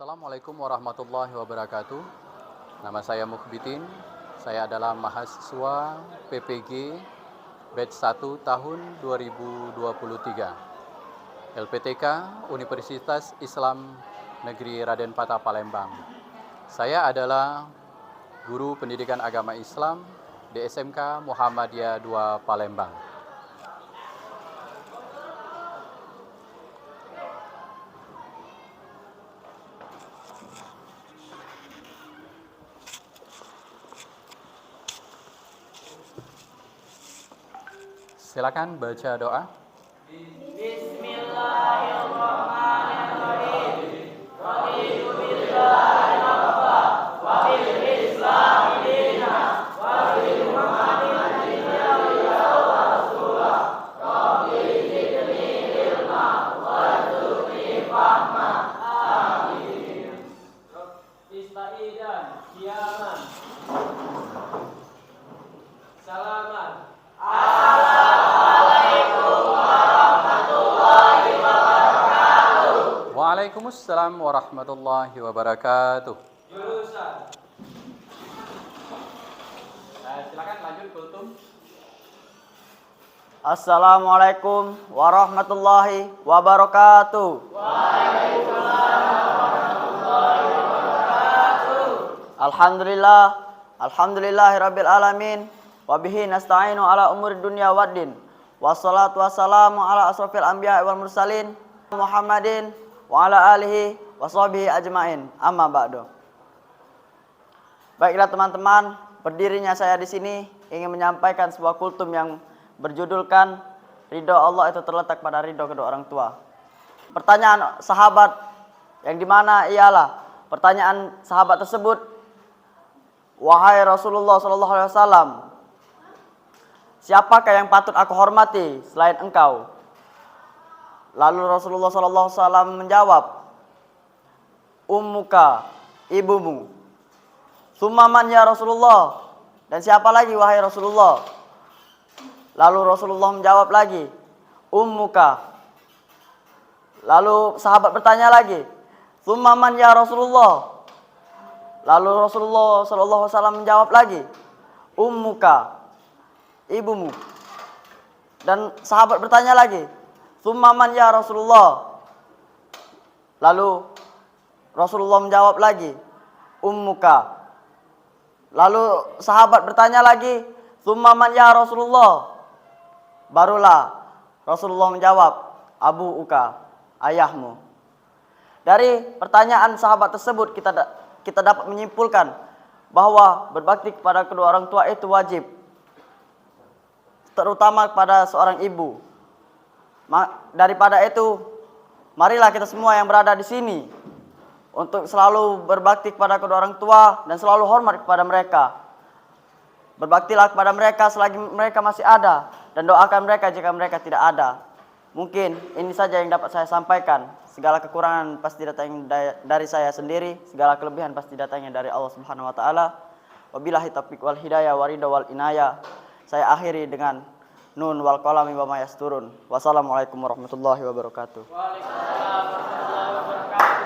Assalamualaikum warahmatullahi wabarakatuh. Nama saya Mukhbitin. Saya adalah mahasiswa PPG batch 1 tahun 2023. LPTK Universitas Islam Negeri Raden Patah Palembang. Saya adalah guru pendidikan agama Islam di SMK Muhammadiyah 2 Palembang. Silakan baca doa. Bismillahirrahmanirrahim. Raditu billahi rabba wa bil Islam dina wa bi Muhammadin nabiyyan wa rasula. Rabbi zidni ilma warzuqni fahma. Amin. Istaidan qiyaman. Salaman. Waalaikumsalam warahmatullahi wabarakatuh. Jurusan. Silakan lanjut kultum. Assalamualaikum warahmatullahi wabarakatuh. Alhamdulillah, alhamdulillahirabbil alamin. Wa bihi nasta'inu ala umuri dunya waddin. Wassalatu wassalamu ala asrofil anbiya wal mursalin Muhammadin wa ala alihi wa sahbihi ajmain. Amma ba'du. Baiklah teman-teman, berdirinya saya di sini ingin menyampaikan sebuah kultum yang berjudulkan ridho Allah itu terletak pada ridho kedua orang tua. Pertanyaan sahabat yang dimana ialah pertanyaan sahabat tersebut, wahai Rasulullah sallallahu alaihi wasallam, siapakah yang patut aku hormati selain engkau? Lalu Rasulullah sallallahu alaihi wasallam menjawab, ummuka, ibumu. Summaman ya Rasulullah, dan siapa lagi wahai Rasulullah? Lalu Rasulullah menjawab lagi, ummuka. Lalu sahabat bertanya lagi, summaman ya Rasulullah. Lalu Rasulullah sallallahu alaihi wasallam menjawab lagi, ummuka, ibumu. Dan sahabat bertanya lagi, summaman ya Rasulullah. Lalu Rasulullah menjawab lagi, ummuka. Lalu sahabat bertanya lagi, summaman ya Rasulullah. Barulah Rasulullah menjawab, abu uka, ayahmu. Dari pertanyaan sahabat tersebut kita dapat menyimpulkan bahwa berbakti kepada kedua orang tua itu wajib, terutama kepada seorang ibu. Daripada itu, marilah kita semua yang berada di sini untuk selalu berbakti kepada kedua orang tua dan selalu hormat kepada mereka. Berbaktilah kepada mereka selagi mereka masih ada dan doakan mereka jika mereka tidak ada. Mungkin ini saja yang dapat saya sampaikan. Segala kekurangan pasti datangnya dari saya sendiri, segala kelebihan pasti datangnya dari Allah Subhanahu wa taala. Wabillahi taufiq wal hidayah waridha wal inayah. Saya akhiri dengan nun wal qalami wa ma yasturun. Wassalamualaikum warahmatullahi wabarakatuh. Waalaikumsalam warahmatullahi wabarakatuh.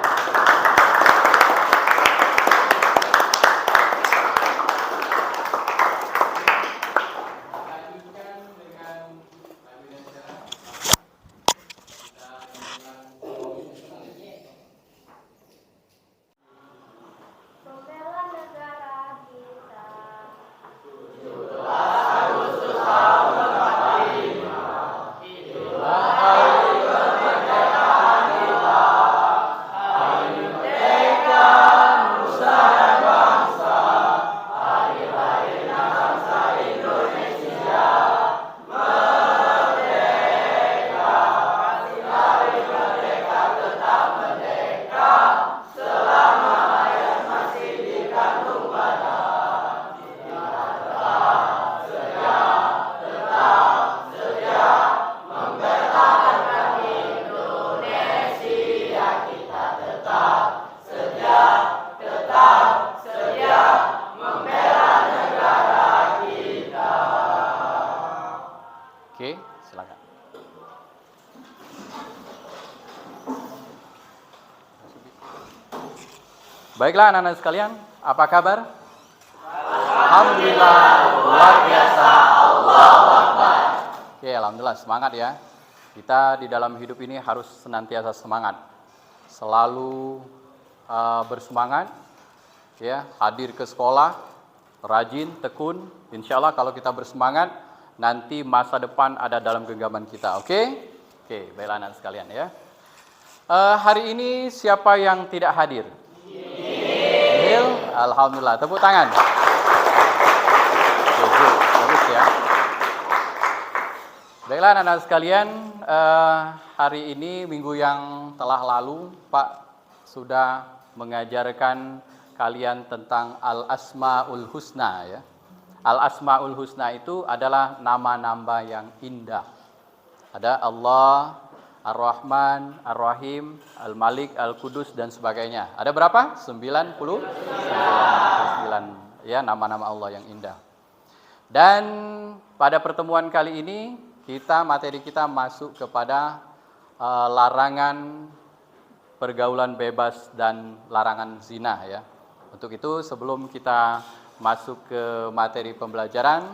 Membela negara kita. Itulah hari kemerdekaan. Baiklah anak-anak sekalian, apa kabar? Alhamdulillah, luar biasa. Allahu Akbar. Oke, alhamdulillah, semangat ya. Kita di dalam hidup ini harus senantiasa semangat. Selalu bersemangat ya, hadir ke sekolah, rajin, tekun. Insya Allah kalau kita bersemangat, nanti masa depan ada dalam genggaman kita. Oke? Oke, baiklah anak sekalian ya. Hari ini siapa yang tidak hadir? Alhamdulillah, tepuk tangan. Bagus ya. Baiklah anak-anak sekalian, hari ini minggu yang telah lalu Pak sudah mengajarkan kalian tentang Al-Asmaul Husna ya. Al-Asmaul Husna itu adalah nama-nama yang indah. Ada Allah, Ar-Rahman, Ar-Rahim, Al-Malik, Al-Qudus dan sebagainya. Ada berapa? 99 ya nama-nama Allah yang indah. Dan pada pertemuan kali ini materi kita masuk kepada larangan pergaulan bebas dan larangan zina ya. Untuk itu sebelum kita masuk ke materi pembelajaran,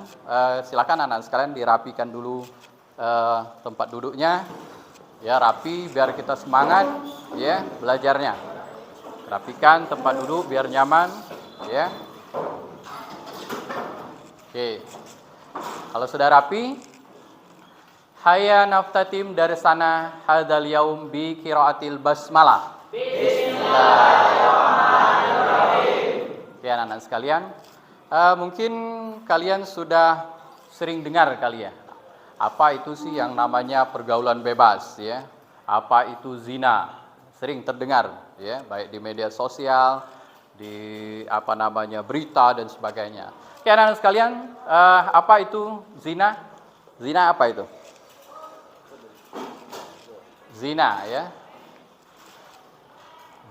silakan anak sekalian dirapikan dulu tempat duduknya. Ya, rapi biar kita semangat ya belajarnya. Rapikan tempat duduk biar nyaman ya. Oke. Kalau sudah rapi, hayya naftatim dari sana hadzal yaum bi qiraatil basmalah. Bismillahirrahmanirrahim. Oke, anak-anak sekalian, mungkin kalian sudah sering dengar kali ya. Apa itu sih yang namanya pergaulan bebas ya? Apa itu zina? Sering terdengar ya, baik di media sosial, di berita dan sebagainya. Oke, anak-anak sekalian, apa itu zina? Zina apa itu? Zina ya.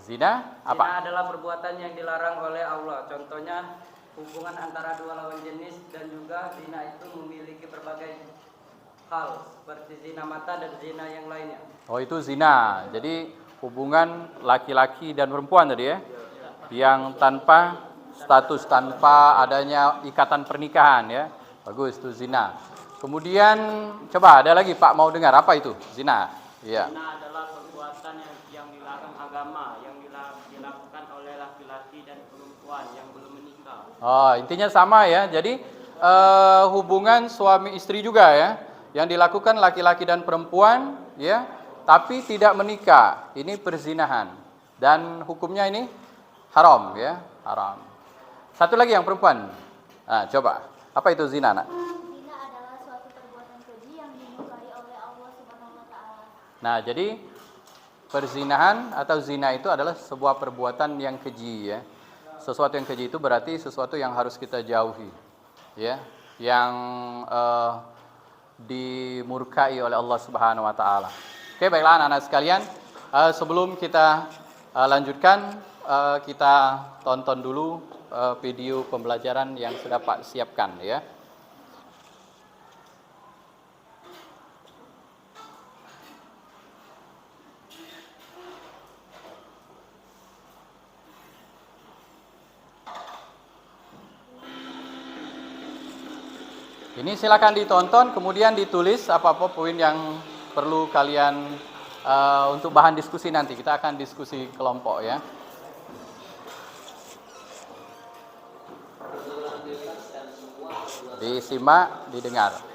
Zina apa? Zina adalah perbuatan yang dilarang oleh Allah. Contohnya hubungan antara dua lawan jenis, dan juga zina itu memiliki berbagai hal seperti zina mata dan zina yang lainnya. Oh, itu zina. Jadi hubungan laki-laki dan perempuan tadi ya. Yang tanpa status, tanpa adanya ikatan pernikahan ya. Bagus, itu zina. Kemudian coba ada lagi Pak mau dengar apa itu zina? Iya. Zina adalah perbuatan yang dilarang agama, yang dilakukan oleh laki-laki dan perempuan yang belum menikah. Oh, intinya sama ya. Jadi hubungan suami istri juga ya. Yang dilakukan laki-laki dan perempuan ya, tapi tidak menikah. Ini perzinahan dan hukumnya ini haram ya, haram. Satu lagi yang perempuan. Nah, coba. Apa itu zina, Nak? Zina adalah suatu perbuatan keji yang dimurkai oleh Allah Subhanahu wa taala. Nah, jadi perzinahan atau zina itu adalah sebuah perbuatan yang keji ya. Sesuatu yang keji itu berarti sesuatu yang harus kita jauhi. Ya, yang dimurkai oleh Allah Subhanahu wa taala. Oke, baiklah anak-anak sekalian, sebelum kita lanjutkan, kita tonton dulu video pembelajaran yang sudah Pak siapkan ya. Ini silakan ditonton, kemudian ditulis apa-apa poin yang perlu kalian untuk bahan diskusi nanti. Kita akan diskusi kelompok ya. Disimak, didengar.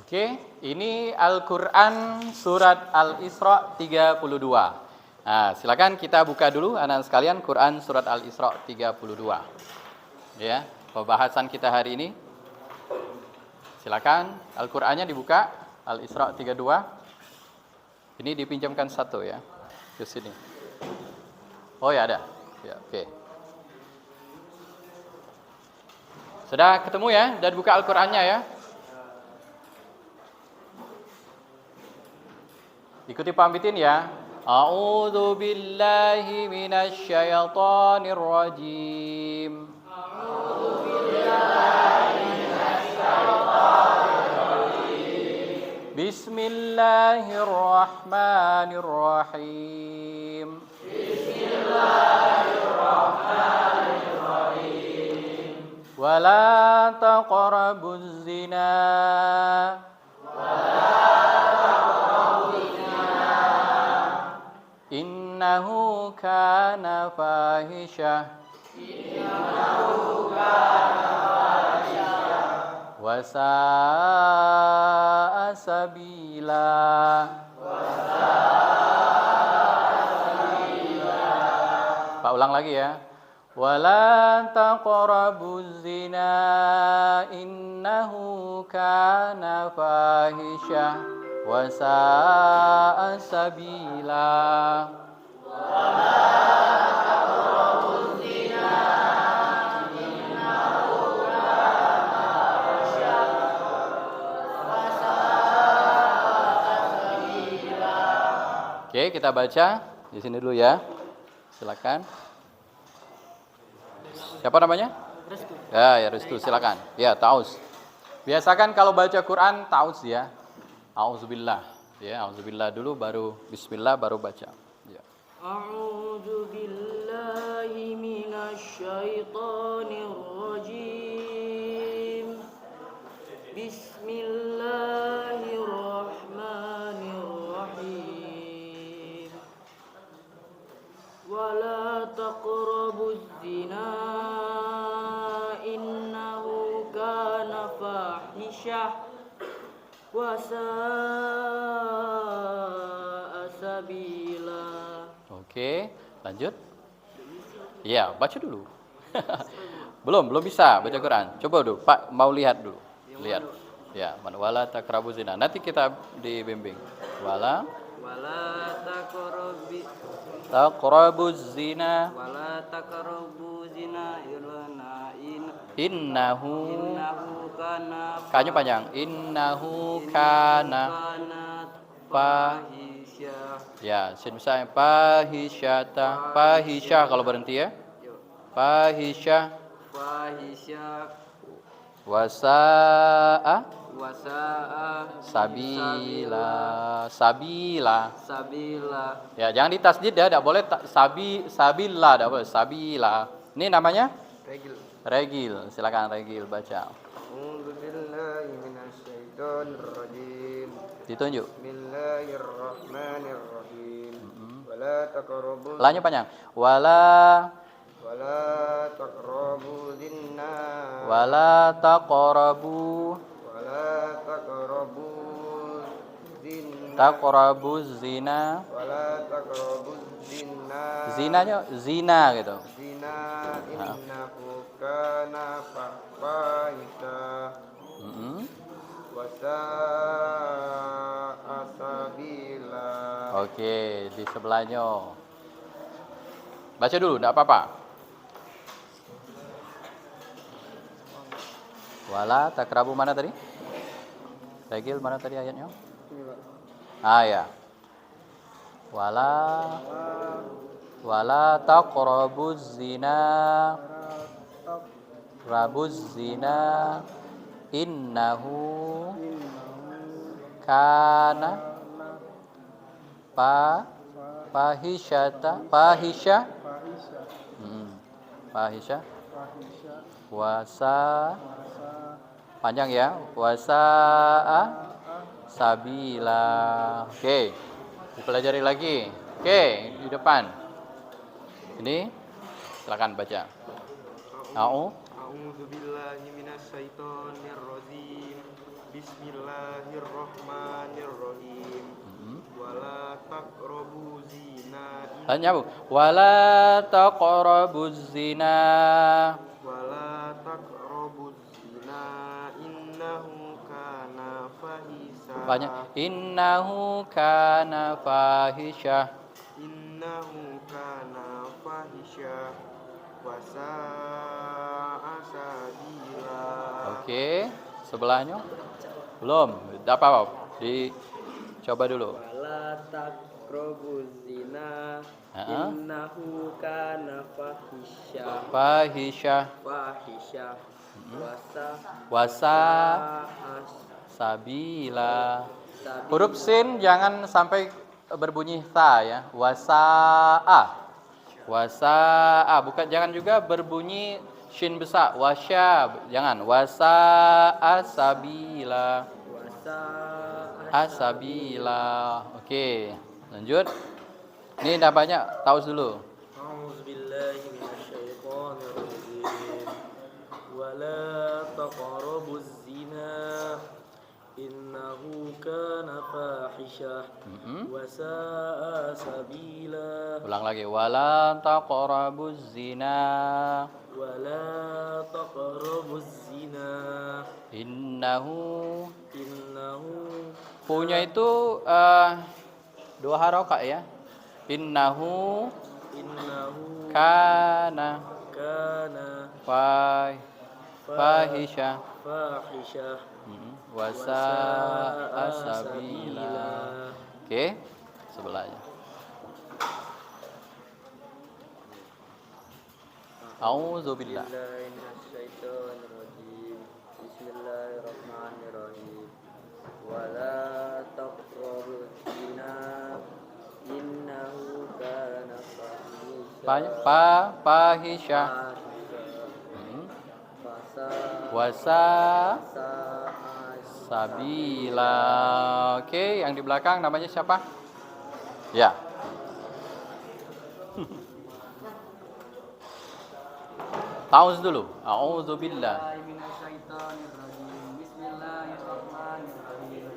Oke, ini Al-Qur'an surat Al-Isra 32. Nah, silakan kita buka dulu anak sekalian Quran surat Al-Isra 32. Ya, pembahasan kita hari ini. Silakan Al-Qur'annya dibuka Al-Isra 32. Ini dipinjamkan satu ya ke sini. Oh ya ada. Ya, oke. Sudah ketemu ya? Dan buka Al-Qur'annya ya. Ikuti pamitin ya. A'udzu billahi minasy syaithanir rajim. A'udzu billahi minasy syaithanir rajim. Bismillahirrahmanirrahim. Bismillahirrahmanirrahim. Wala taqrabuz zina. Innahu kana fahisyah. Wa sa'a sabila. Pak ulang lagi ya. Wala taqrabuz zina innahu kana fahisyah wa sa'a sabila. Oke, kita baca di sini dulu ya. Silakan. Siapa namanya? Restu. Ya, Restu, silakan. Ya, Taus. Biasakan kalau baca Quran Taus ya. Auzubillah. Ya, auzubillah dulu baru bismillah baru baca. Ya. A'udzu billahi minasy syaithanir rajim. Bismillahirrahmanirrahim. Wala taqrabuz zina innahu kana fahisyah wa sa'a sabila. Oke, lanjut. Iya, baca dulu. belum bisa baca Quran. Coba dulu, Pak mau lihat dulu. Lihat. Ya, wala taqrabu zina. Nanti kita dibimbing. Wala taqrabu zina. Wala taqrabu zina Innahu kana Kanya panjang. Innahu kana fahisyah. Ya, sin besar fahisyata. Fahisyah kalau berhenti ya. Fahisyah wasa'a sabila. Ya, jangan ditasdid ya, tidak boleh sabila, tidak boleh sabila. Ini namanya Regil. Silakan Regil baca. A'udzu billahi minasyaitonir rajim. Ditunjuk. Bismillahirrahmanirrahim. Wala taqrabu Lanya panjang. Wala taqrabu zina. Wala taqrabu zina. Wala taqrabu zina. Zinanya zina gitu. Zina innahu kana fahisha wa sa'a sabila. Oke, di sebelahnya. Baca dulu, enggak apa-apa. Wala takrabu mana tadi? Regil mana tadi ayatnya? Ya. Wala taqrabuz zina. Innahu kana fahisha wasa panjang ya, wasa'a sabila. Oke, dipelajari lagi. Oke, di depan ini silakan baca. A'udzu billahi minasyaitonir rajim. Bismillahirrahmanirrahim. Wala taqrabu zina. Nyambung. Wala taqrabuz zina. Wala taqrabu zina. Innahu kana fahisha. Banyak. Innahu kana fahisyah. Innahu kana fahisha. Wasa'a sabila. Oke, sebelahnya belum. Apa? Dicoba dulu. Wala taqrabuz zina innahu kana fahisya. Fahisyah. Wasa sabila. Huruf sin jangan sampai berbunyi tha ya. Wasa'a. Bukan, jangan juga berbunyi shin besar. Wasya, jangan. Wasa'a sabila. Asabila. Oke, lanjut. Ini dah banyak, tahu dulu. A'udzubillahi minasyaitonirrajim. Wala taqrabuz zina innahu kana fahisyah wa sa'a sabila. Ulang lagi. Wala taqrabuz zina. Wala taqrabuz zina Innahu. Punya itu dua harokat ya. Innahu kana fahisyah. Wasa'a sabila. Oke, sebelahnya. A'udzubillah. Bismillahirrahmanirrahim. Wala taqrabuz zina innahu kana Fahisyah. Wasa sabila. Oke, yang di belakang namanya siapa? Ya. Tauz dulu. A'udzubillah. Bismillahirrahmanirrahim.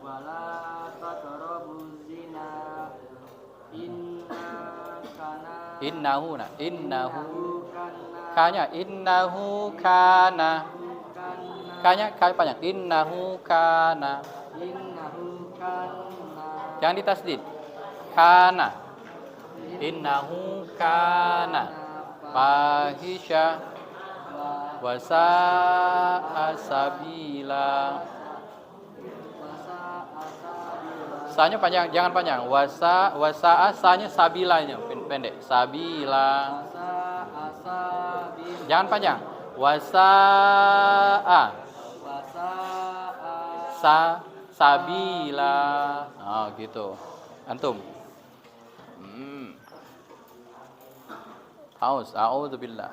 Wala taqrabuz zina innahu kanya Innahu kana. Kanya panjang. Innahu kana. Jangan ditasdid. Kana. Innahu kana fahisyah wasa'a sabila. Sanya panjang, jangan panjang. Wasa'a sanya sabilanya pendek. Sabila. Jangan panjang. Wasa'a sabila. Oh, gitu. Antum. Haus, a'udzubillah.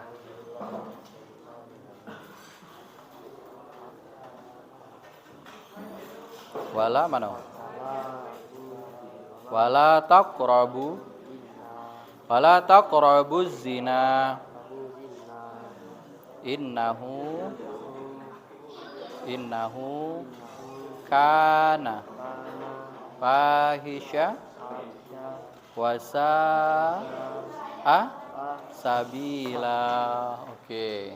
Wala mana? Wala taqrabu zina. Innahu kana fahisha wasa'a sabila. Oke.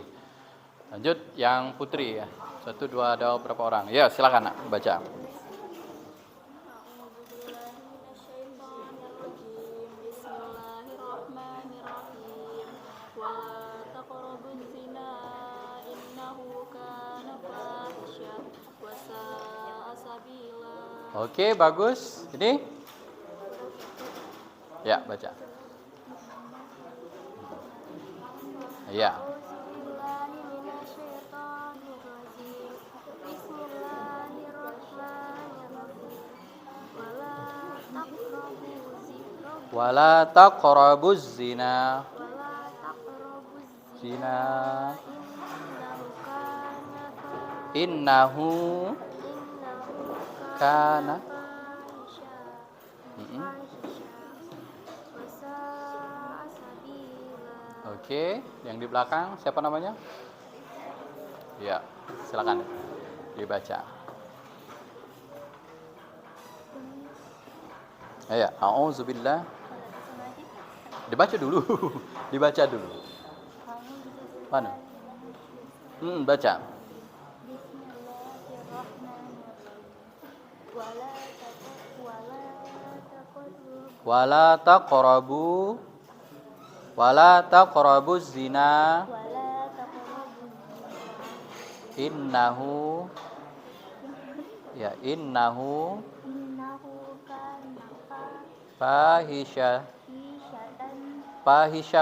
Lanjut yang putri ya. 1, 2, ada berapa orang? Ya, silakan Nak, baca. Bismillahirrahmanirrahim. Wala taqrabuz zina innahu kana fahisyah wa sa'a sabila. Oke, bagus. Ini? Ya, baca. Ya. Wala taqrabuz zina. Innahu kana. Oke, yang di belakang siapa namanya? Ya, silakan. Dibaca. Ya, a'udzubillah. Dibaca dulu. Dibaca dulu. Mana? Baca. Wala taqrabu zina innahu fahisha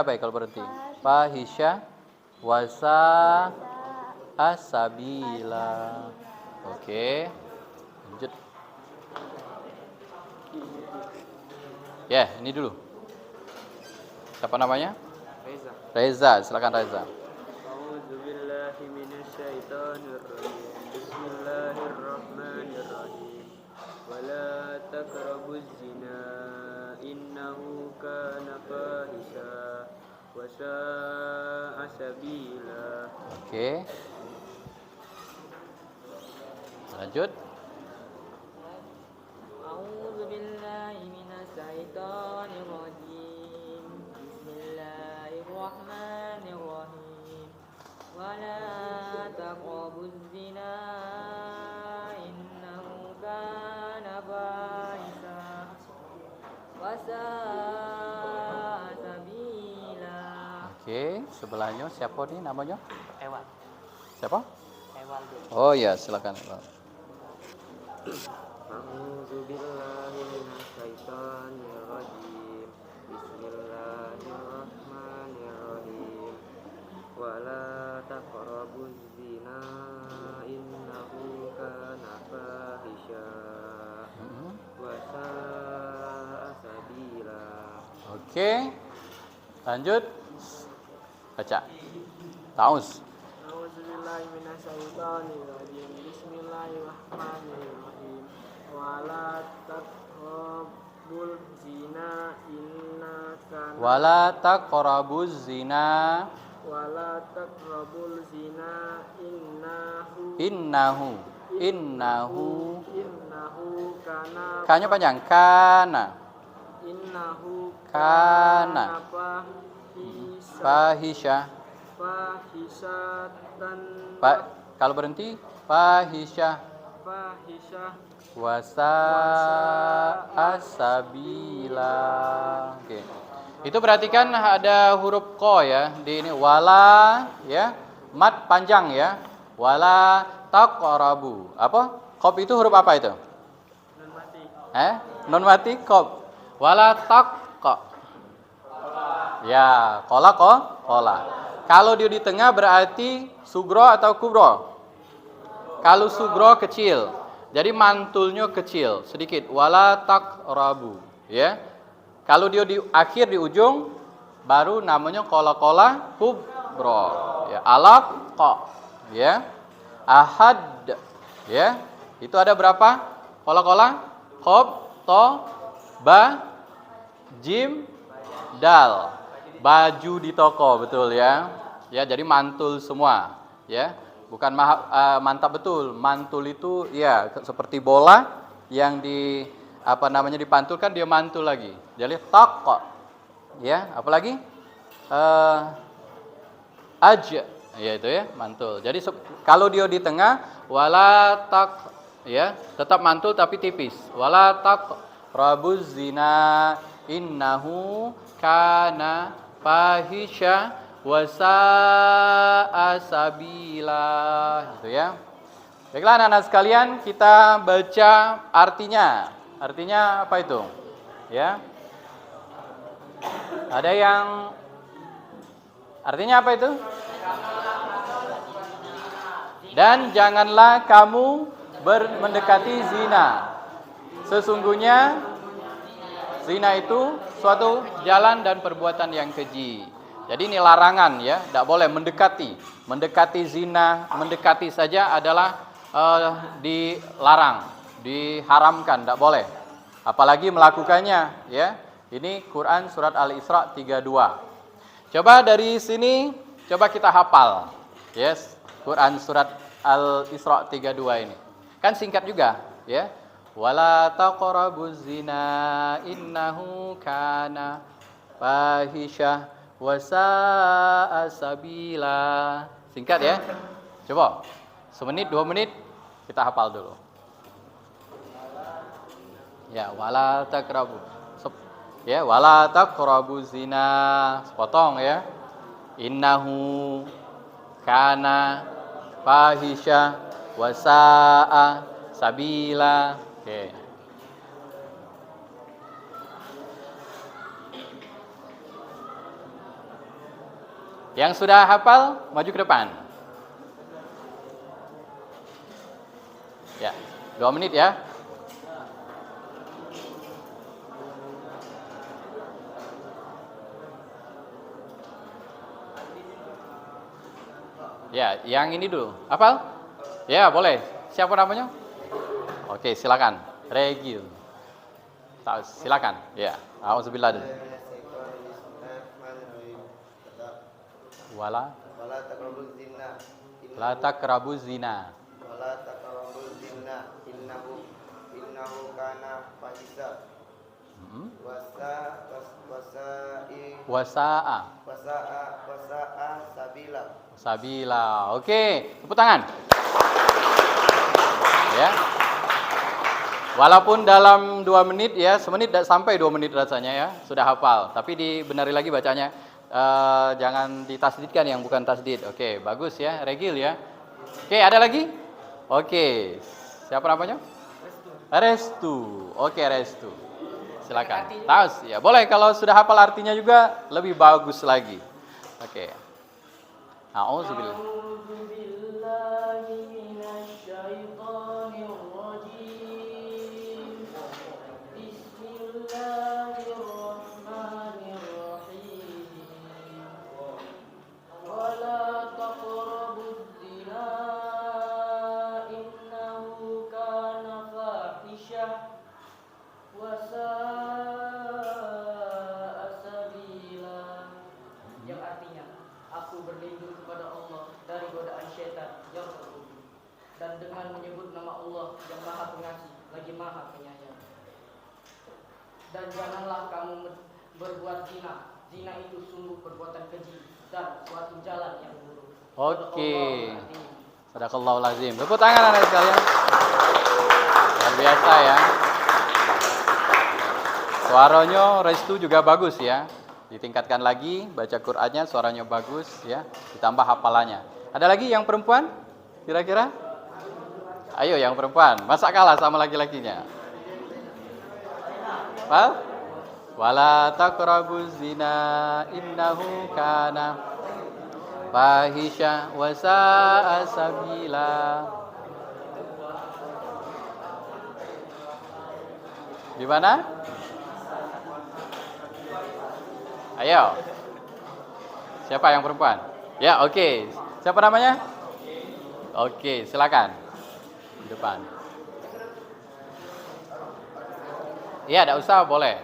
baik kalau berhenti fahisha wasa asabila. Oke, lanjut. Ya, ini dulu. Siapa namanya? Reza. Reza, silakan Reza. A'udzubillahi minasyaitonirrajim. Bismillahirrahmanirrahim. Wala taqrabuz zina innahu kana fahisha wa sa'a sabila. Oke. Lanjut. A'udzu billahi minasyaitonir rajim. Bismillahirrahmanirrahim. Wala taqrabuz zina innahu kana fahisha wa sa'a sabila. Oke, sebelahnya siapa nih namanya? Ewan. Siapa? Ewan. Oh ya, silakan. A'udzubillahi minasyaitonirrajim. Bismillahirrahmanirrahim. Wala taqrabuz zina innahu kana fahisha wa sa'a sabila. Oke. Lanjut. Baca. Taus. A'udzubillahi minasyaitonirrajim. Bismillahirrahmanirrahim. Wala taqrabul zina innaka Wala taqrabuz zina wala taqrabul zina innahu kana Kanya panjang. Kana fahisha. fahisatan Kalau berhenti fahisha wasa asabila. Oke. Itu perhatikan ada huruf ko ya di ini wala ya, mat panjang ya. Wala taqrabu. Apa? Qaf itu huruf apa itu? non mati. Non mati qaf. Wala taqqa. Ya, kola. Kalau dia di tengah berarti sugro atau kubro? Kalau sugro kecil. Jadi mantulnya kecil, sedikit. Wala taqrabu, ya. Kalau dia di akhir di ujung baru namanya kola kubro. Ya, alaq, ya. Ahad, ya. Itu ada berapa? Kola. Qaf, to, ba, jim, dal. Baju di toko, betul ya. Ya, jadi mantul semua, ya. Bukan mantap betul. Mantul itu ya seperti bola yang dipantulkan dia mantul lagi. Jadi taqqa. Ya, apalagi? Aj, ya itu ya, mantul. Jadi kalau dia di tengah wala taq, ya, tetap mantul tapi tipis. Wala taqrabuz zina innahu kana fahisha wasa sabila, gitu ya. Baiklah anak-anak sekalian, kita baca artinya. Artinya apa itu? Ya. Ada yang artinya apa itu? Dan janganlah kamu mendekati zina. Sesungguhnya zina itu suatu jalan dan perbuatan yang keji. Jadi ini larangan ya, tidak boleh mendekati. Mendekati zina, mendekati saja adalah dilarang, diharamkan, tidak boleh. Apalagi melakukannya ya. Ini Quran surat Al-Isra 32. Coba dari sini, coba kita hafal. Yes, Quran surat Al-Isra 32 ini. Kan singkat juga, ya. Wala taqrabuz zina innahu kana fahisyah wa sa'a sabila. Singkat ya. Coba. Semenit, 2 menit kita hafal dulu. Ya, wala taqrabu. Ya, wala taqrabuz zina. Sepotong ya. Innahu kana fahisha wasa'a sabila. Oke. Yang sudah hafal maju ke depan. Ya, 2 menit ya. Ya, yang ini dulu. Hafal? Ya, boleh. Siapa namanya? Oke, silakan. Regil. Silakan. Ya. Auzubillah. Wala taqrabuz zina. la taqrabuz zina. Wala taqrabuz zina innahu kana fahisha. Wasa'a sabila. Sabila. Oke, tepuk tangan. Ya. Walaupun dalam 2 menit ya, semenit sampai 2 menit rasanya ya, sudah hafal. Tapi dibenari lagi bacanya. Jangan ditasdidkan yang bukan tasdid. Oke, bagus ya, Regil ya. Oke, ada lagi? Oke. Siapa namanya? Restu. Oke, Restu. Silakan. Taus ya. Boleh kalau sudah hafal artinya juga lebih bagus lagi. Oke. A'udzubillah. Yang artinya, aku berlindung kepada Allah dari godaan syaitan yang terkutuk, dan dengan menyebut nama Allah yang Maha Pengasih lagi Maha Penyayang. Dan janganlah kamu berbuat zina. Zina itu sungguh perbuatan keji dan suatu jalan yang buruk. Oke. Sadaqallahul azim. Tepuk tangan anak sekalian. Luar biasa ya. Suaranya Restu juga bagus ya. Ditingkatkan lagi, baca Qur'annya suaranya bagus ya, ditambah hafalannya. Ada lagi yang perempuan? Kira-kira? Ayo yang perempuan, masa kalah sama laki-lakinya? Wala taqrabuz zina innahu kana fahisha wa sa'a sabila. Gimana? Ayo. Siapa yang perempuan? Ya, oke. Siapa namanya? Oke, silakan. Di depan. Iya, enggak usah, boleh.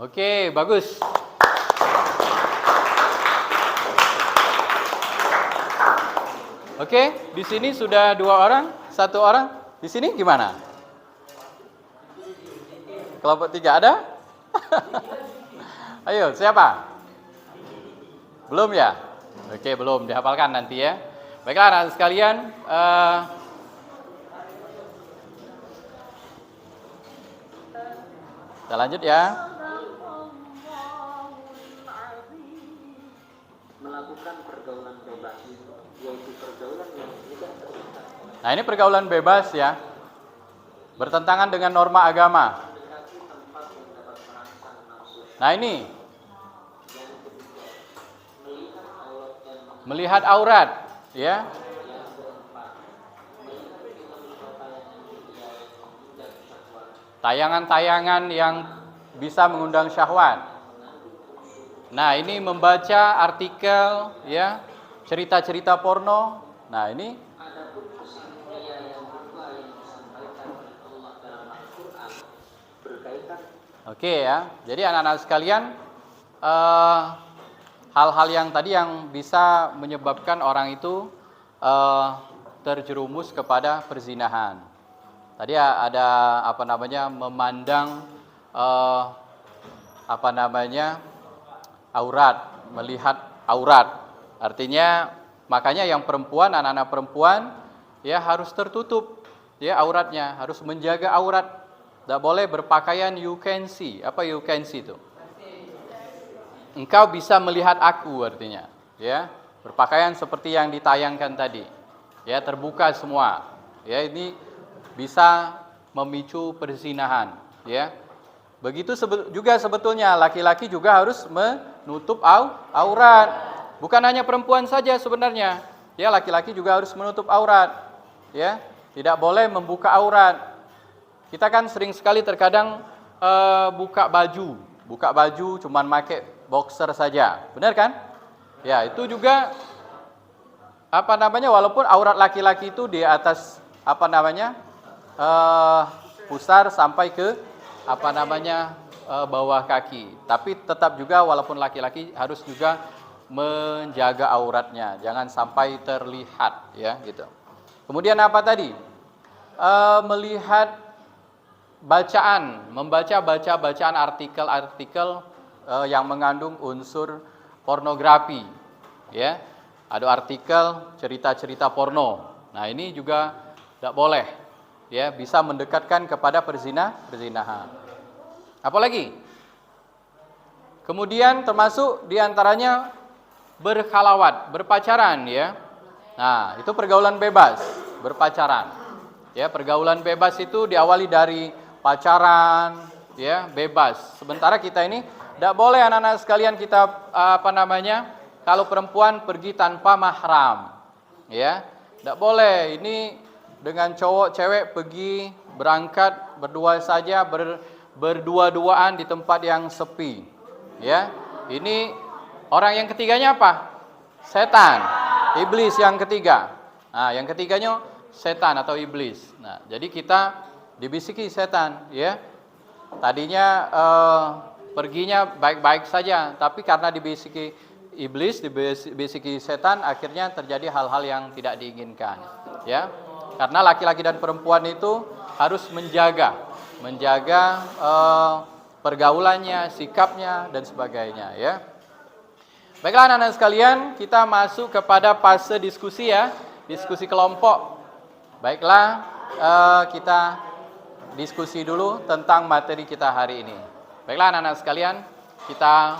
Oke, bagus. Oke, di sini sudah 2 orang, 1 orang. Di sini gimana? Kelompok 3 ada? Ayo, siapa? Belum ya? Oke, belum dihafalkan nanti ya. Baiklah anak sekalian, kita lanjut ya. Melakukan pergaulan bebas, yaitu pergaulan yang tidak terikat. Nah, ini pergaulan bebas ya. Bertentangan dengan norma agama. Nah, ini melihat aurat ya. Tayangan-tayangan yang bisa mengundang syahwat. Nah, ini membaca artikel ya, cerita-cerita porno. Nah, ini Oke ya. Jadi anak-anak sekalian, hal-hal yang tadi yang bisa menyebabkan orang itu terjerumus kepada perzinahan. Tadi ada memandang aurat, melihat aurat. Artinya makanya yang perempuan, anak-anak perempuan ya harus tertutup ya auratnya, harus menjaga aurat. Tidak boleh berpakaian you can see. Apa you can see itu? Engkau bisa melihat aku artinya, ya. Berpakaian seperti yang ditayangkan tadi. Ya, terbuka semua. Ya, ini bisa memicu perzinahan, ya. Begitu juga sebetulnya laki-laki juga harus menutup aurat. Bukan hanya perempuan saja sebenarnya. Ya, laki-laki juga harus menutup aurat. Ya, tidak boleh membuka aurat. Kita kan sering sekali terkadang buka baju cuman pakai boxer saja. Benar kan? Ya, itu juga walaupun aurat laki-laki itu di atas pusar sampai ke bawah kaki. Tapi tetap juga walaupun laki-laki harus juga menjaga auratnya, jangan sampai terlihat ya gitu. Kemudian apa tadi? Melihat membaca bacaan artikel-artikel yang mengandung unsur pornografi, ya. Ada artikel cerita-cerita porno. Nah, ini juga tidak boleh, ya, bisa mendekatkan kepada perzinahan. Apalagi? Kemudian termasuk diantaranya berkhalawat, berpacaran, ya. Nah, itu pergaulan bebas, berpacaran. Ya, pergaulan bebas itu diawali dari pacaran, ya, bebas. Sementara kita ini tidak boleh anak-anak sekalian kita kalau perempuan pergi tanpa mahram, ya, tidak boleh. Ini dengan cowok cewek pergi berangkat berdua saja, berdua-duaan di tempat yang sepi, ya. Ini orang yang ketiganya apa? Setan, iblis yang ketiga. Nah, yang ketiganya setan atau iblis. Nah, jadi kita dibisiki setan, ya. Tadinya perginya baik-baik saja, tapi karena dibisiki iblis, dibisiki setan, akhirnya terjadi hal-hal yang tidak diinginkan, ya. Karena laki-laki dan perempuan itu harus menjaga pergaulannya, sikapnya dan sebagainya, ya. Baiklah anak-anak sekalian, kita masuk kepada fase diskusi ya, diskusi kelompok. Baiklah, kita diskusi dulu tentang materi kita hari ini. Baiklah anak-anak sekalian, kita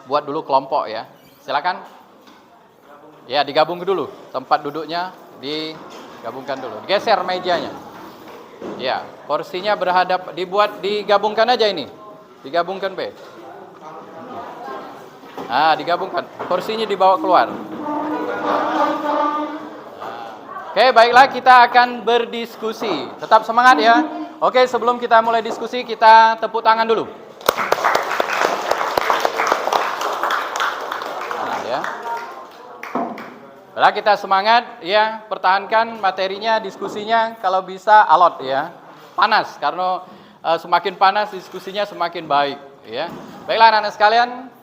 buat dulu kelompok ya. Silakan. Ya, digabung dulu. Tempat duduknya digabungkan dulu. Geser mejanya. Ya, porsinya digabungkan aja ini. Digabungkan B. Digabungkan. Porsinya dibawa keluar. Oke, baiklah kita akan berdiskusi. Tetap semangat ya. Oke, sebelum kita mulai diskusi, kita tepuk tangan dulu. Ya. Baiklah kita semangat ya, pertahankan materinya, diskusinya kalau bisa alot ya. Panas karena semakin panas diskusinya semakin baik ya. Baiklah anak-anak sekalian,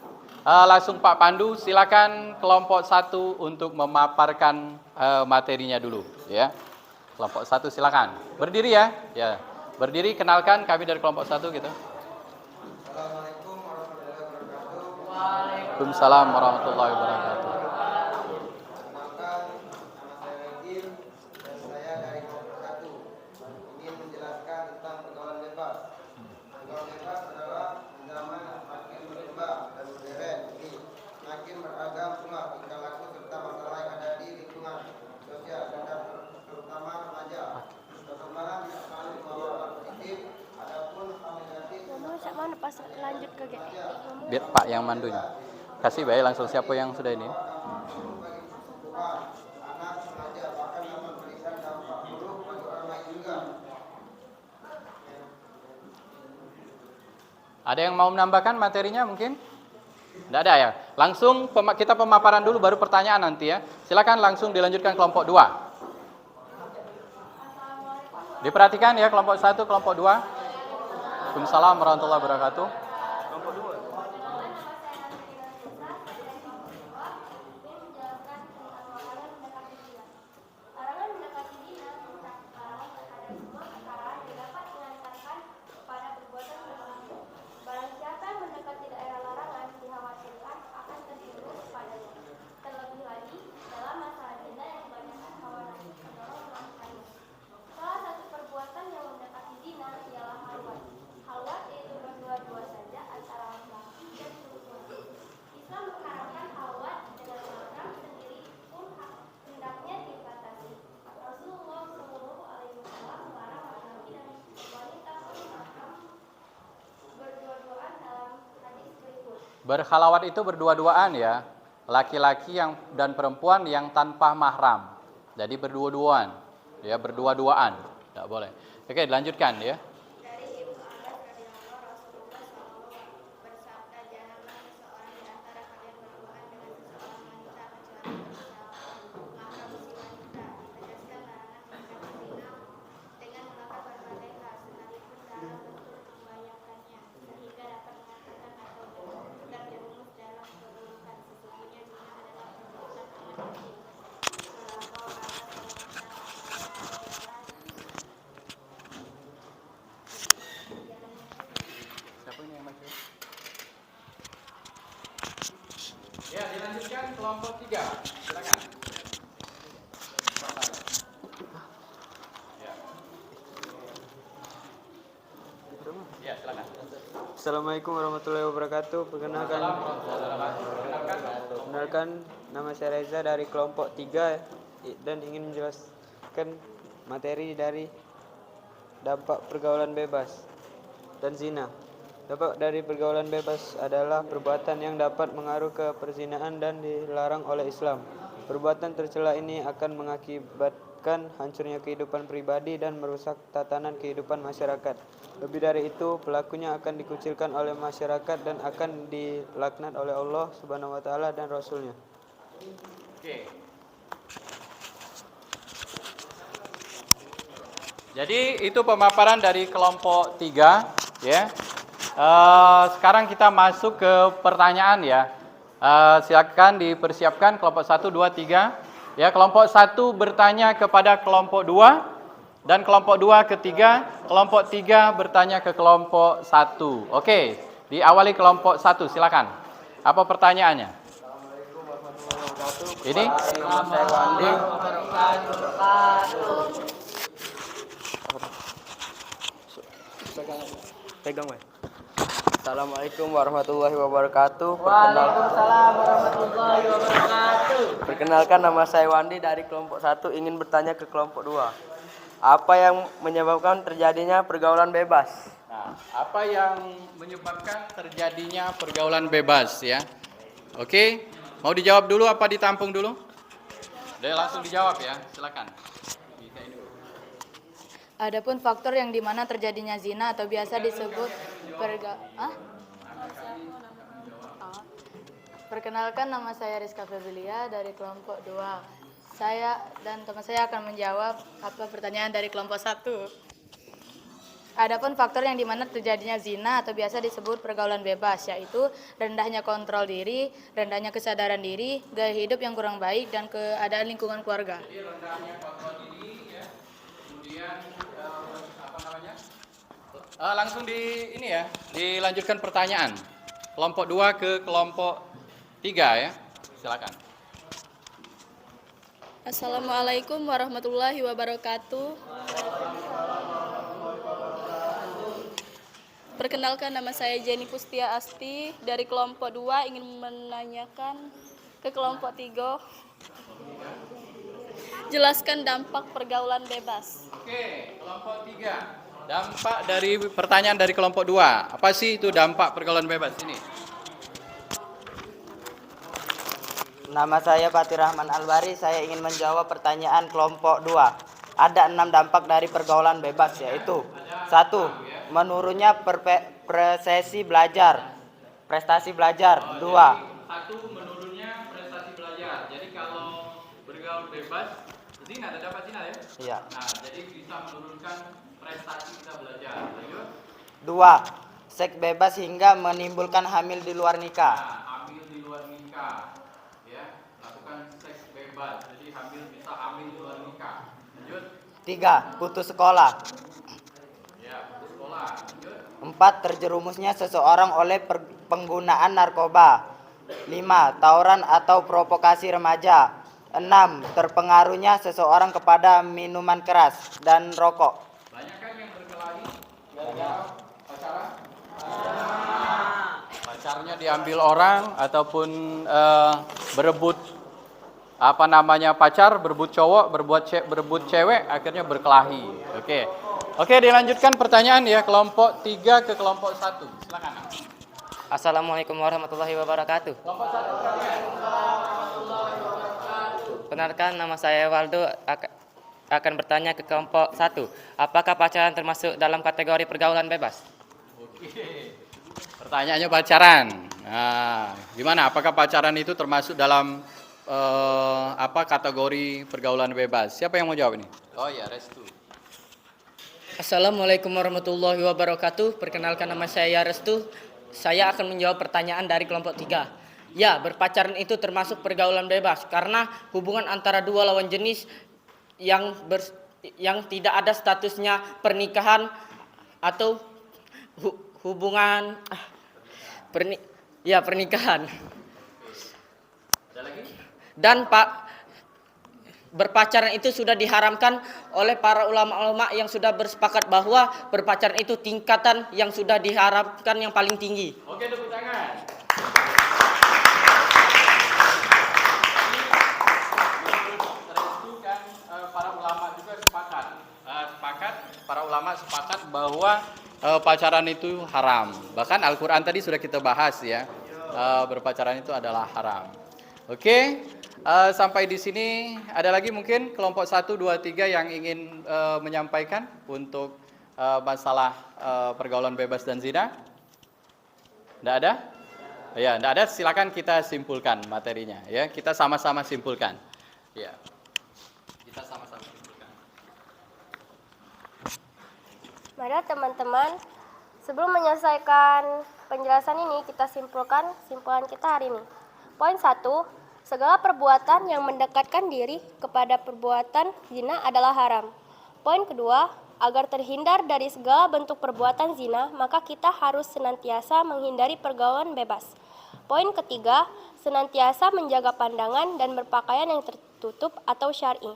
langsung Pak Pandu, silakan kelompok 1 untuk memaparkan materinya dulu, ya. Kelompok 1 silakan. Berdiri ya. Ya. Berdiri, kenalkan kami dari kelompok 1 gitu. Assalamualaikum warahmatullahi wabarakatuh. Waalaikumsalam warahmatullahi wabarakatuh. Perkenalkan, nama saya Regil dan saya dari kelompok 1. Ingin menjelaskan tentang pergaulan bebas. Pergaulan bebas adalah zaman makin berkembang dan modern. Ini makin beragam pula tingkah laku serta masalah yang ada di lingkungan sosial dan terutama remaja. Perkembangan tidak selalu membawa hal positif, adapun hal negatif. Mana pas lanjut ke GE? Biar Pak yang mandunya. Kasih baik langsung siapa yang sudah ini. Anak remaja bahkan yang memberikan dampak buruk bagi orang lain juga. Ada yang mau menambahkan materinya mungkin? Tidak ada ya? Langsung kita pemaparan dulu baru pertanyaan nanti ya. Silakan langsung dilanjutkan kelompok 2. Diperhatikan ya kelompok 1, kelompok 2. Waalaikumsalam warahmatullahi wabarakatuh. Larangan mendekati zina tentang larangan terhadap semua perkara yang dapat mengantarkan kepada perbuatan berbahaya. Barang siapa yang mendekati daerah larangan dikhawatirkan akan terjerumus kepadanya. Terlebih lagi dalam masalah zina yang kebanyakan hawa nafsu mendorong melakukannya. Salah satu perbuatan yang mendekati zina ialah halwat. Halwat yaitu berdua-dua saja antara laki-laki dan perempuan. Islam mengharamkan halwat dengan makna sendiri pun hendaknya dibatasi. Rasulullah SAW melarang laki-laki dan wanita bermahram berdua-duaan dalam hadis berikut. Berkhalawat itu berdua-duaan ya. Laki-laki yang dan perempuan yang tanpa mahram. Jadi berdua-duaan. Ya, berdua-duaan. Tidak boleh. Oke, dilanjutkan ya. Dari Ibnu Abbas radhiyallahu Rasulullah SAW bersabda, janganlah seseorang di antara kalian berduaan dengan seseorang wanita kecuali mahram si wanita. Ditegaskan larangan mendekati zina dengan melakukan berbagai hal sekalipun dalam bentuk membayangkannya sehingga dapat mengatakan atau terjerumus dalam keburukan. Sesungguhnya zina adalah perbuatan amat kecil. Melampau Siapa ini yang maju? Ya, dilanjutkan kelompok 3. Silakan. Ya. Ya, silakan. Assalamualaikum warahmatullahi wabarakatuh. Perkenalkan, nama saya Reza dari kelompok 3 dan ingin menjelaskan materi dari dampak pergaulan bebas dan zina. Dampak dari pergaulan bebas adalah perbuatan yang dapat mengaruh ke perzinaan dan dilarang oleh Islam. Perbuatan tercela ini akan mengakibatkan hancurnya kehidupan pribadi dan merusak tatanan kehidupan masyarakat. Lebih dari itu, pelakunya akan dikucilkan oleh masyarakat dan akan dilaknat oleh Allah Subhanahu wa taala dan Rasul-Nya. Oke. Jadi itu pemaparan dari kelompok 3 ya. Sekarang kita masuk ke pertanyaan ya. Silakan dipersiapkan kelompok 1, 2, 3. Ya, kelompok 1 bertanya kepada kelompok 2 dan kelompok 2 ke 3, kelompok 3 bertanya ke kelompok 1. Oke, diawali kelompok 1, silakan. Apa pertanyaannya? Ini? Pegang, Mas. Assalamualaikum warahmatullahi wabarakatuh. Waalaikumsalam warahmatullahi wabarakatuh. Perkenalkan, nama saya Wandi dari kelompok 1 ingin bertanya ke kelompok 2. Apa yang menyebabkan terjadinya pergaulan bebas? Nah, apa yang menyebabkan terjadinya pergaulan bebas ya? Oke, mau dijawab dulu apa ditampung dulu? Udah langsung dijawab ya, silakan. Adapun faktor yang dimana terjadinya zina atau biasa disebut Perkenalkan, nama saya Rizka Febilia dari kelompok 2. Saya dan teman saya akan menjawab apa pertanyaan dari kelompok 1. Adapun faktor yang dimana terjadinya zina atau biasa disebut pergaulan bebas, yaitu rendahnya kontrol diri, rendahnya kesadaran diri, gaya hidup yang kurang baik, dan keadaan lingkungan keluarga. Jadi rendahnya kontrol diri ya, kemudian langsung dilanjutkan pertanyaan. Kelompok 2 ke kelompok 3 ya, silakan. Assalamualaikum warahmatullahi wabarakatuh. Perkenalkan, nama saya Jenny Pustia Asti dari kelompok 2 ingin menanyakan ke kelompok 3. Jelaskan dampak pergaulan bebas. Oke, kelompok 3. Dampak dari pertanyaan dari kelompok 2. Apa sih itu dampak pergaulan bebas ini? Nama saya Fatih Rahman Albari, saya ingin menjawab pertanyaan kelompok 2. Ada 6 dampak dari pergaulan bebas, yaitu 1. Menurunnya prestasi belajar. 2. 1. Menurunnya prestasi belajar. Jadi kalau bergaul bebas, zina, ada dapat zina ya? Iya. Nah, jadi bisa menurunkan prestasi kita belajar. Lanjut. 2. Seks bebas hingga menimbulkan hamil di luar nikah. Hamil di luar nikah, ya, lakukan seks bebas, jadi bisa hamil di luar nikah. Lanjut. 3. Putus sekolah. Ya, putus sekolah. Lanjut. 4. Terjerumusnya seseorang oleh penggunaan narkoba. 5. Tawuran atau provokasi remaja. 6. Terpengaruhnya seseorang kepada minuman keras dan rokok. Banyak kan yang berkelahi pacaran? Pacarnya diambil orang ataupun berebut pacar, berebut cowok, berebut cewek, akhirnya berkelahi. Oke, dilanjutkan pertanyaan ya, kelompok 3 ke kelompok 1. Silakan. Assalamualaikum warahmatullahi wabarakatuh. Kelompok 1. Benarkan nama saya Waldo akan bertanya ke kelompok 1. Apakah pacaran termasuk dalam kategori pergaulan bebas? Oke. Pertanyaannya pacaran. Nah, gimana? Apakah pacaran itu termasuk dalam kategori pergaulan bebas? Siapa yang mau jawab ini? Oh ya, Restu. Assalamualaikum warahmatullahi wabarakatuh. Perkenalkan nama saya Restu. Saya akan menjawab pertanyaan dari kelompok 3. Ya, berpacaran itu termasuk pergaulan bebas karena hubungan antara dua lawan jenis yang tidak ada statusnya pernikahan atau hubungan pernikahan. Ada lagi? Dan berpacaran itu sudah diharamkan oleh para ulama-ulama yang sudah bersepakat bahwa berpacaran itu tingkatan yang sudah diharapkan yang paling tinggi. Oke, tepuk tangan. Para ulama sepakat bahwa pacaran itu haram. Bahkan Al-Quran tadi sudah kita bahas ya, berpacaran itu adalah haram. Oke, sampai di sini ada lagi mungkin kelompok 1, 2, 3 yang ingin menyampaikan untuk masalah pergaulan bebas dan zina? Tidak ada? Ya, tidak ada. Silakan kita simpulkan materinya. Ya, kita sama-sama simpulkan. Ya, kita sama-sama simpulkan. Mari teman-teman, sebelum menyelesaikan penjelasan ini, kita simpulkan simpulan kita hari ini. Poin 1, segala perbuatan yang mendekatkan diri kepada perbuatan zina adalah haram. Poin kedua, agar terhindar dari segala bentuk perbuatan zina, maka kita harus senantiasa menghindari pergaulan bebas. Poin ketiga, senantiasa menjaga pandangan dan berpakaian yang tertutup atau syar'i.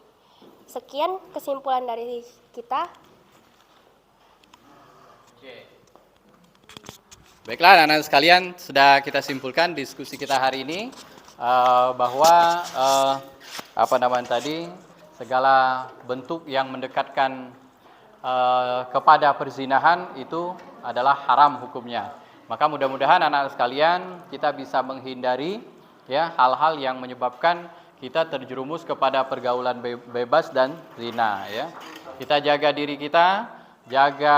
Sekian kesimpulan dari kita. Baiklah, anak-anak sekalian, sudah kita simpulkan diskusi kita hari ini bahwa segala bentuk yang mendekatkan kepada perzinahan itu adalah haram hukumnya. Maka mudah-mudahan anak-anak sekalian kita bisa menghindari ya hal-hal yang menyebabkan kita terjerumus kepada pergaulan bebas dan zina ya. Kita jaga diri kita, jaga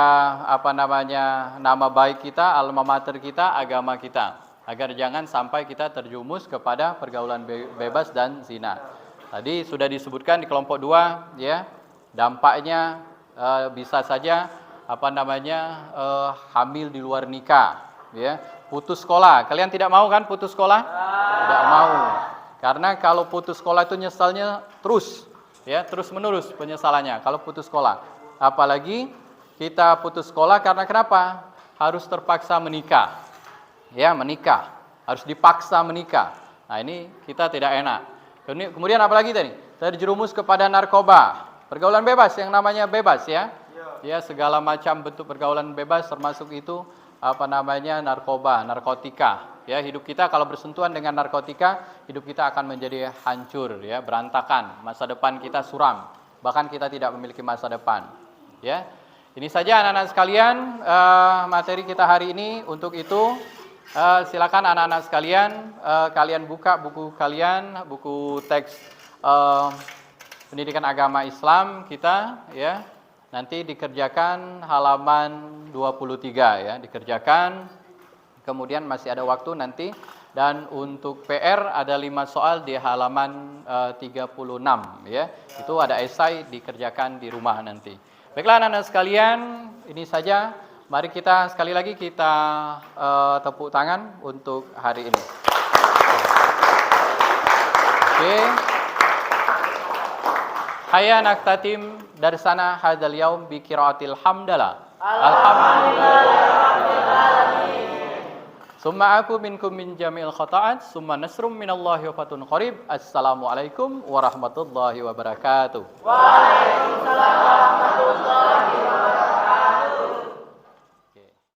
nama baik kita, alma mater kita, agama kita, agar jangan sampai kita terjerumus kepada pergaulan bebas dan zina. Tadi sudah disebutkan di kelompok 2 ya, dampaknya bisa saja hamil di luar nikah ya, putus sekolah. Kalian tidak mau kan putus sekolah? Tidak mau. Karena kalau putus sekolah itu nyesalnya terus ya, terus menerus penyesalannya kalau putus sekolah. Apalagi kita putus sekolah karena kenapa? Harus terpaksa menikah. Ya, menikah. Harus dipaksa menikah. Nah, ini kita tidak enak. Kemudian apa lagi tadi? Terjerumus kepada narkoba. Pergaulan bebas, yang namanya bebas ya. Ya, segala macam bentuk pergaulan bebas termasuk itu narkoba, narkotika. Ya, hidup kita kalau bersentuhan dengan narkotika, hidup kita akan menjadi hancur ya, berantakan. Masa depan kita suram. Bahkan kita tidak memiliki masa depan. Ya. Ini saja anak-anak sekalian materi kita hari ini. Untuk itu silakan anak-anak sekalian kalian buka buku kalian, buku teks pendidikan agama Islam kita ya. Nanti dikerjakan halaman 23 ya, dikerjakan. Kemudian masih ada waktu nanti, dan untuk PR ada 5 soal di halaman 36 ya. Itu ada esai dikerjakan di rumah nanti. Baiklah anak-anak sekalian, ini saja Mari kita sekali lagi kita tepuk tangan untuk hari ini. Oke. Hayya naktatim darsana hadzal yaum bi qiraatil hamdalah. Summa aku minkum min jami'il khata'at, summa nasrum minallahi wa fatun qarib. Assalamualaikum warahmatullahi wabarakatuh. Waalaikumsalam warahmatullahi wabarakatuh.